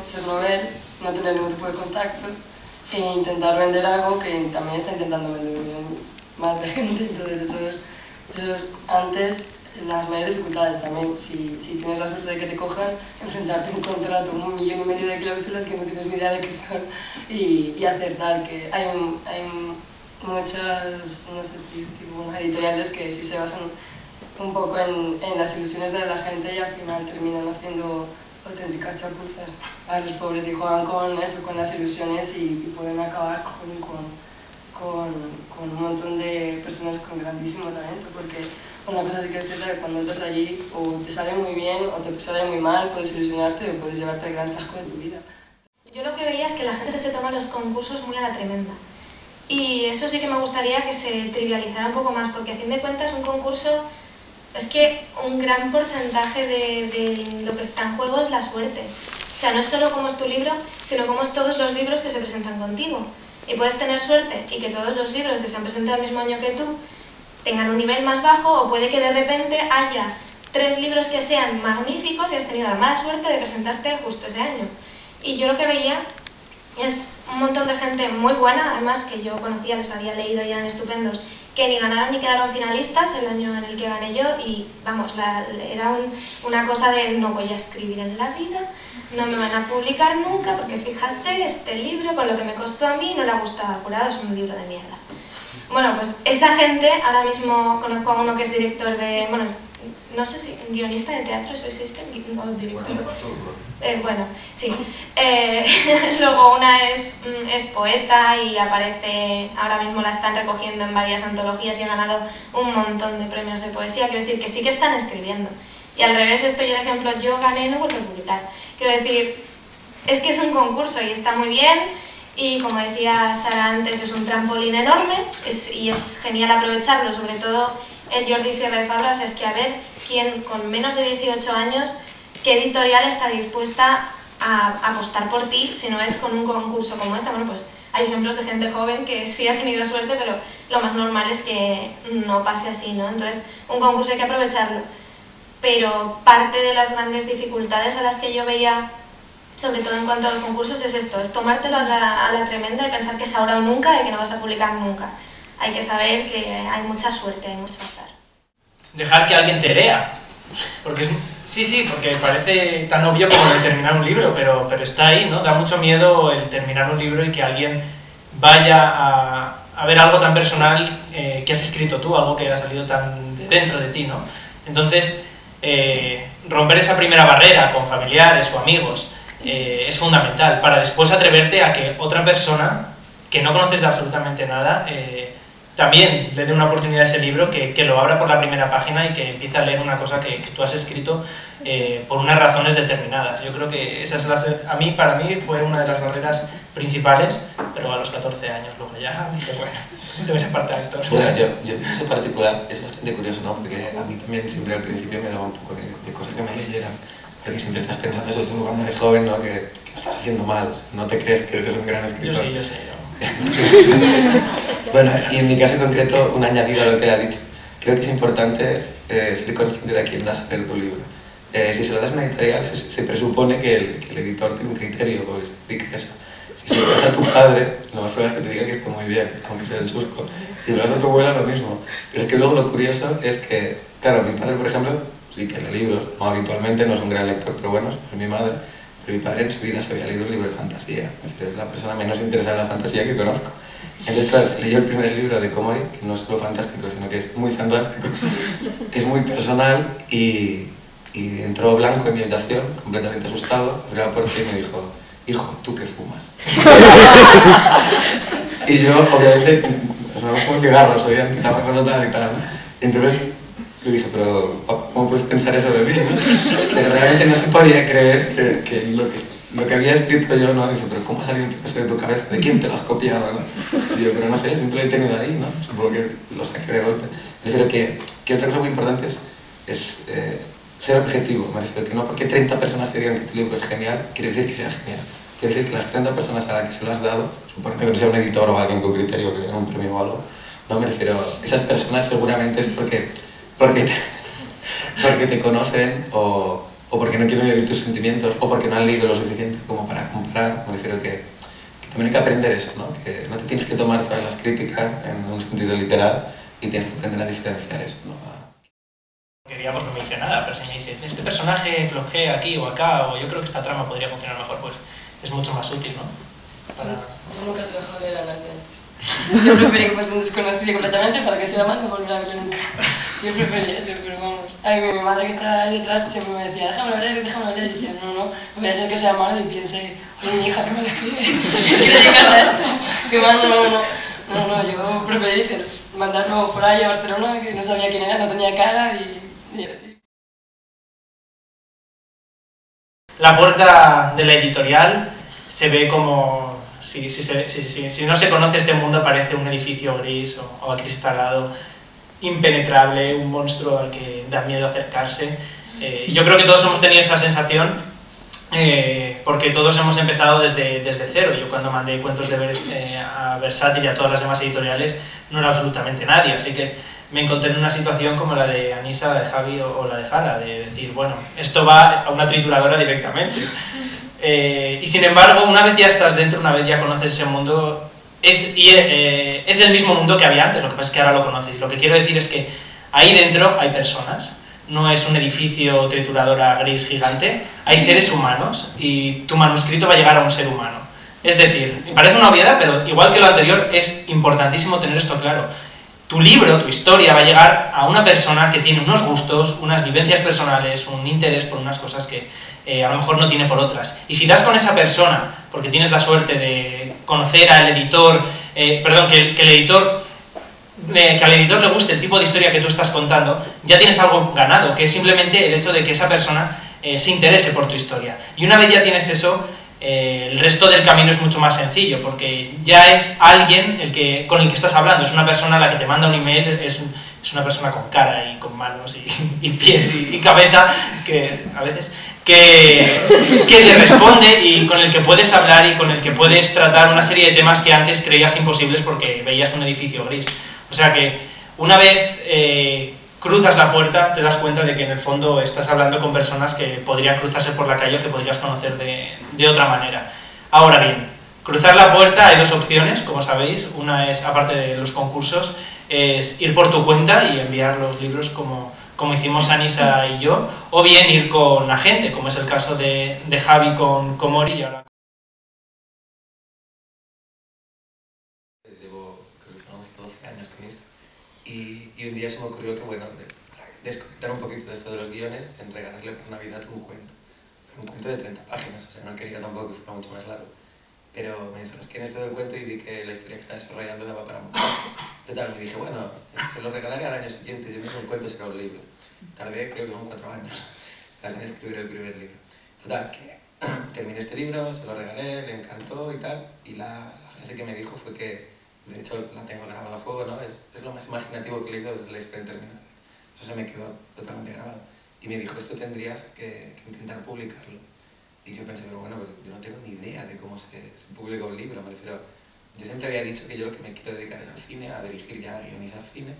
Ser novel, no tener ningún tipo de contacto e intentar vender algo que también está intentando vender más de gente. Entonces eso es antes las mayores dificultades también. Si tienes la suerte de que te cojan, enfrentarte a un contrato, 1,5 millones de cláusulas que no tienes ni idea de qué son y acertar, que hay muchas, no sé si tipo, editoriales que sí se basan un poco en las ilusiones de la gente y al final terminan haciendo auténticas chapuzas a los pobres y juegan con eso, con las ilusiones y pueden acabar con un montón de personas con grandísimo talento, porque una cosa sí que es cierta, que cuando entras allí o te sale muy bien o te sale muy mal, puedes ilusionarte o puedes llevarte el gran chasco de tu vida. Yo lo que veía es que la gente se toma los concursos muy a la tremenda y eso sí que me gustaría que se trivializara un poco más, porque a fin de cuentas un concurso es que un gran porcentaje de lo que está en juego es la suerte. O sea, no es solo cómo es tu libro, sino cómo es todos los libros que se presentan contigo. Y puedes tener suerte y que todos los libros que se han presentado el mismo año que tú tengan un nivel más bajo, o puede que de repente haya 3 libros que sean magníficos y has tenido la mala suerte de presentarte justo ese año. Y yo lo que veía es un montón de gente muy buena, además que yo conocía, les había leído y eran estupendos, que ni ganaron ni quedaron finalistas el año en el que gané yo y vamos, era una cosa de no voy a escribir en la vida, no me van a publicar nunca porque fíjate, este libro con lo que me costó a mí no le ha gustado al jurado, es un libro de mierda. Bueno, pues esa gente, ahora mismo conozco a uno que es director de, bueno, no sé si guionista de teatro, ¿eso existe? O director. Bueno, sí. Luego una es poeta y aparece, ahora mismo la están recogiendo en varias antologías y ha ganado un montón de premios de poesía. Quiero decir que sí que están escribiendo. Y al revés, estoy el ejemplo, yo gané y no vuelvo a publicar. Quiero decir, es que es un concurso y está muy bien. Y como decía Sara antes, es un trampolín enorme y es genial aprovecharlo, sobre todo el Jordi Sierra de Fabra. O sea, es que a ver quién con menos de 18 años, qué editorial está dispuesta a apostar por ti si no es con un concurso como este. Bueno, pues hay ejemplos de gente joven que sí ha tenido suerte, pero lo más normal es que no pase así, ¿no? Entonces, un concurso hay que aprovecharlo. Pero parte de las grandes dificultades a las que yo veía, sobre todo en cuanto a los concursos, es esto, es tomártelo a la tremenda y pensar que es ahora o nunca y que no vas a publicar nunca. Hay que saber que hay mucha suerte, hay mucho azar. Dejar que alguien te lea, porque porque parece tan obvio como el terminar un libro, pero está ahí, ¿no? Da mucho miedo el terminar un libro y que alguien vaya a ver algo tan personal que has escrito tú, algo que ha salido tan de dentro de ti, ¿no? Entonces, romper esa primera barrera con familiares o amigos es fundamental para después atreverte a que otra persona que no conoces de absolutamente nada también le dé una oportunidad a ese libro, que lo abra por la primera página y que empiece a leer una cosa que tú has escrito por unas razones determinadas. Yo creo que para mí fue una de las barreras principales, pero a los 14 años. Luego ya dije, bueno, tengo esa parte de actor. Bueno, yo en particular es bastante curioso, ¿no? Porque a mí también siempre al principio me daba un poco de cosas que me leyeran. Porque siempre estás pensando, sobre todo cuando eres joven, ¿no? Que lo estás haciendo mal, no te crees que eres un gran escritor. Yo sé. Bueno, y en mi caso concreto, un añadido a lo que él ha dicho. Creo que es importante ser consciente de a quién das a leer tu libro. Si se lo das a una editorial, se presupone que el editor tiene un criterio, pues dice eso. Si se lo das a tu padre, lo más probable es que te diga que está muy bien, aunque sea el susco. Y si lo das a tu abuela, lo mismo. Pero es que luego lo curioso es que, claro, mi padre, por ejemplo, sí que lee libros, no habitualmente, no es un gran lector, pero bueno, es mi madre. Pero mi padre en su vida se había leído un libro de fantasía. Es la persona menos interesada en la fantasía que conozco. Entonces, claro, se leyó el primer libro de Komori, que no es solo fantástico, sino que es muy fantástico, es muy personal, y entró blanco en mi habitación, completamente asustado, abrió la puerta y me dijo: hijo, ¿tú qué fumas? Y yo, obviamente, no fumo cigarros, soy antitabaco total y tal, ¿no? Entonces le dije: pero ¿cómo puedes pensar eso de mí, no? Pero realmente no se podía creer que lo que había escrito yo, ¿no? Dice: pero ¿cómo ha salido eso de tu cabeza? ¿De quién te lo has copiado, no? Y yo: pero no sé, siempre lo he tenido ahí, ¿no? Supongo que lo saqué de golpe. Me refiero que otra cosa muy importante es ser objetivo. Me refiero que no porque 30 personas te digan que tu libro es genial, quiere decir que sea genial. Quiere decir que las 30 personas a las que se lo has dado, supongo que no sea un editor o alguien con criterio que le den un premio o algo, no me refiero, esas personas seguramente es porque te conocen o o porque no quieren herir tus sentimientos, o porque no han leído lo suficiente como para comparar. Me refiero que también hay que aprender eso, ¿no? Que no te tienes que tomar todas las críticas en un sentido literal y tienes que aprender a diferenciar eso, ¿no? Que digamos no me dice nada, pero si me dice, este personaje flojea aquí o acá, o yo creo que esta trama podría funcionar mejor, pues es mucho más útil, ¿no? Yo nunca se lo dejaba leer a nadie antes. Yo prefería que fuese un desconocido completamente para que se la mande y volver a verlo nunca. Yo prefería eso, pero vamos. A mí, mi madre que está ahí detrás siempre me decía, déjamelo leer. Y decía, no voy a ser que sea malo y piense, oye, mi hija, ¿qué me la escribe? ¿Qué le dedicas a esto? Que mando, no, yo preferí mandarlo por ahí a Barcelona, que no sabía quién era, no tenía cara y así. La puerta de la editorial se ve como, si no se conoce este mundo, parece un edificio gris o acristalado, impenetrable, un monstruo al que da miedo acercarse. Yo creo que todos hemos tenido esa sensación, porque todos hemos empezado desde cero. Yo cuando mandé cuentos a Versátil y a todas las demás editoriales no era absolutamente nadie, así que me encontré en una situación como la de Anisa, la de Javi o la de Jara, de decir, bueno, esto va a una trituradora directamente. Y sin embargo, una vez ya estás dentro, una vez ya conoces ese mundo, es el mismo mundo que había antes, lo que pasa es que ahora lo conoces. Y lo que quiero decir es que ahí dentro hay personas, no es un edificio trituradora gris gigante, hay seres humanos y tu manuscrito va a llegar a un ser humano. Es decir, me parece una obviedad, pero igual que lo anterior, es importantísimo tener esto claro. Tu libro, tu historia, va a llegar a una persona que tiene unos gustos, unas vivencias personales, un interés por unas cosas que a lo mejor no tiene por otras. Y si das con esa persona, porque tienes la suerte de conocer al editor, que al editor le guste el tipo de historia que tú estás contando, ya tienes algo ganado, que es simplemente el hecho de que esa persona se interese por tu historia. Y una vez ya tienes eso, el resto del camino es mucho más sencillo, porque ya es alguien con el que estás hablando, es una persona a la que te manda un email, es una persona con cara y con manos y pies y cabeza, que a veces que te responde y con el que puedes hablar y con el que puedes tratar una serie de temas que antes creías imposibles porque veías un edificio gris. O sea que una vez cruzas la puerta, te das cuenta de que en el fondo estás hablando con personas que podrían cruzarse por la calle o que podrías conocer de otra manera. Ahora bien, cruzar la puerta hay dos opciones, como sabéis. Una es, aparte de los concursos, es ir por tu cuenta y enviar los libros como hicimos Anisa y yo, o bien ir con agente, como es el caso de Javi con Komori y ahora... Llevo, creo que 12 años con Isa, y un día se me ocurrió que, bueno, para desconectar un poquito de esto de los guiones, en regalarle por Navidad un cuento. Pero un cuento de 30 páginas, o sea, no quería tampoco que fuera mucho más largo. Pero me enfrasqué en esto del cuento y vi que la historia que estaba desarrollando daba para mucho. Total, me dije, bueno, se lo regalaré al año siguiente, yo mismo el cuento sacar un libro. Tardé, creo que como 4 años en escribir el primer libro. Total, que terminé este libro, se lo regalé, le encantó y tal, y la frase que me dijo fue que, de hecho la tengo grabada a fuego, ¿no? Es lo más imaginativo que he leído desde la historia interminable. Eso se me quedó totalmente grabado. Y me dijo, esto tendrías que intentar publicarlo. Y yo pensé, pero bueno, yo no tengo ni idea de cómo se publica un libro, me refiero. Yo siempre había dicho que yo lo que me quiero dedicar es al cine, a dirigir ya, a guionizar cine,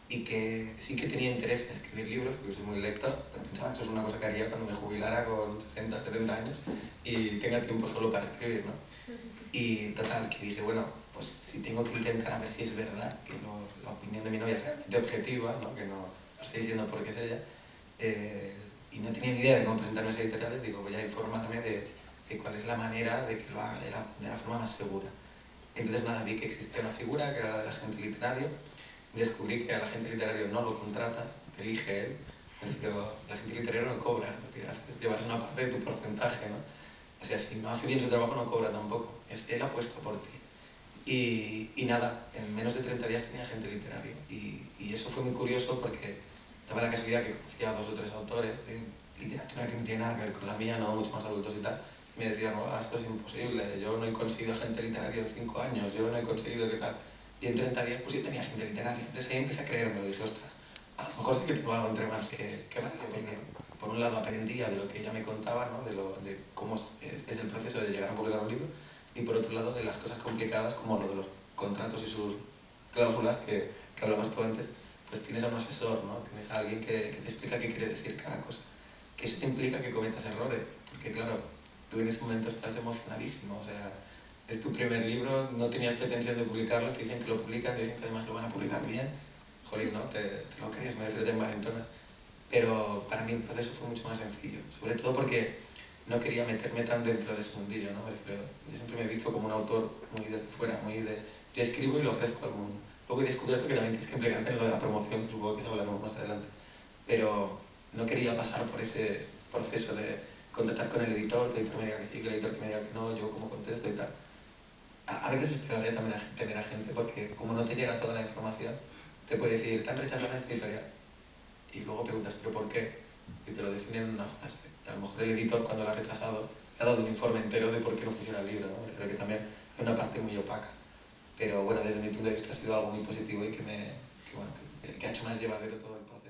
y que sí que tenía interés en escribir libros, porque soy muy lector, pero pensaba que eso es una cosa que haría cuando me jubilara con 60, 70 años y tenga tiempo solo para escribir, ¿no? Y total, que dije, bueno, pues si tengo que intentar a ver si es verdad que la opinión de mi novia es realmente objetiva, ¿no? Que no lo estoy diciendo porque es ella, y no tenía ni idea de cómo presentarme a las editoriales, digo, voy a informarme de cuál es la manera de que lo haga de la forma más segura. Entonces nada, vi que existía una figura que era la del agente literario, descubrí que al agente literario no lo contratas, te elige él, pero el agente literario no cobra, lo que hace es llevarse una parte de tu porcentaje, ¿no? O sea, si no hace bien su trabajo no cobra tampoco, él apuesta por ti. Y nada, en menos de 30 días tenía agente literario y eso fue muy curioso porque daba la casualidad que conocía a 2 o 3 autores de literatura que no tiene nada que ver con la mía, no mucho más adultos y tal. Me decían, no, esto es imposible, yo no he conseguido agente literario en 5 años, yo no he conseguido qué tal. Y en 30 días pues yo tenía agente literario. Entonces ahí empecé a creérmelo, dije, ostras, a lo mejor sí que tengo algo entre manos que vale, porque por un lado aprendía de lo que ella me contaba, ¿no? de cómo es el proceso de llegar a publicar un libro, y por otro lado de las cosas complicadas como lo de los contratos y sus cláusulas que hablamos tú antes, pues tienes a un asesor, ¿no? Tienes a alguien que te explica qué quiere decir cada cosa. que eso implica que cometas errores, porque claro, tú en ese momento estás emocionadísimo, o sea, es tu primer libro, no tenías pretensión de publicarlo, te dicen que lo publican, te dicen que además lo van a publicar bien, joder, ¿no? Te lo crees, me refiero, te envalentonas. Pero para mí el proceso fue mucho más sencillo, sobre todo porque no quería meterme tan dentro de ese mundillo, ¿no? Yo siempre me he visto como un autor muy desde fuera, muy de... Yo escribo y lo ofrezco al mundo. Luego he descubierto que también tienes que implicarte en lo de la promoción, que supongo que eso hablaremos más adelante. Pero no quería pasar por ese proceso de contactar con el editor, que el editor me diga que sí, que el editor que me diga que no, yo como contesto y tal. A veces es peor también tener a gente, porque como no te llega toda la información, te puede decir, te han rechazado en esta editorial. Y luego preguntas, ¿pero por qué? Y te lo definen en una frase. A lo mejor el editor, cuando lo ha rechazado, le ha dado un informe entero de por qué no funciona el libro, ¿no? Creo que también hay una parte muy opaca. Pero bueno, desde mi punto de vista ha sido algo muy positivo y que ha hecho más llevadero todo el proceso.